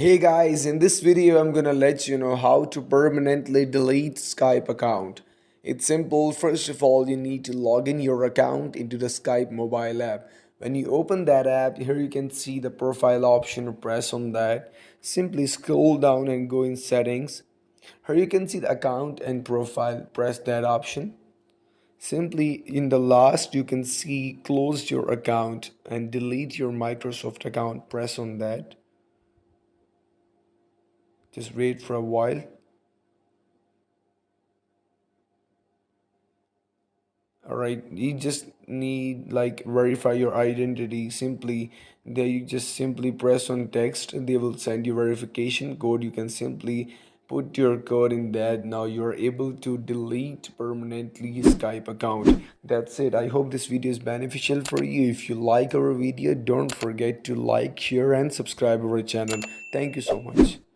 Hey guys, in this video I'm gonna let you know how to permanently delete Skype account. It's simple. First of all, you need to log in your account into the Skype mobile app. When you open that app, here you can see the profile option. Press on that. Simply scroll down and go in settings. Here you can see the account and profile. Press that option. Simply in the last you can see close your account and delete your Microsoft account. Press on that. Just wait for a while. All right, you just need like verify your identity. Simply there you just simply press on text and they will send you verification code. You can simply put your code in that. Now you're able to delete permanently Skype account. That's it. I hope this video is beneficial for you. If you like our video, don't forget to like, share and subscribe our channel. Thank you so much.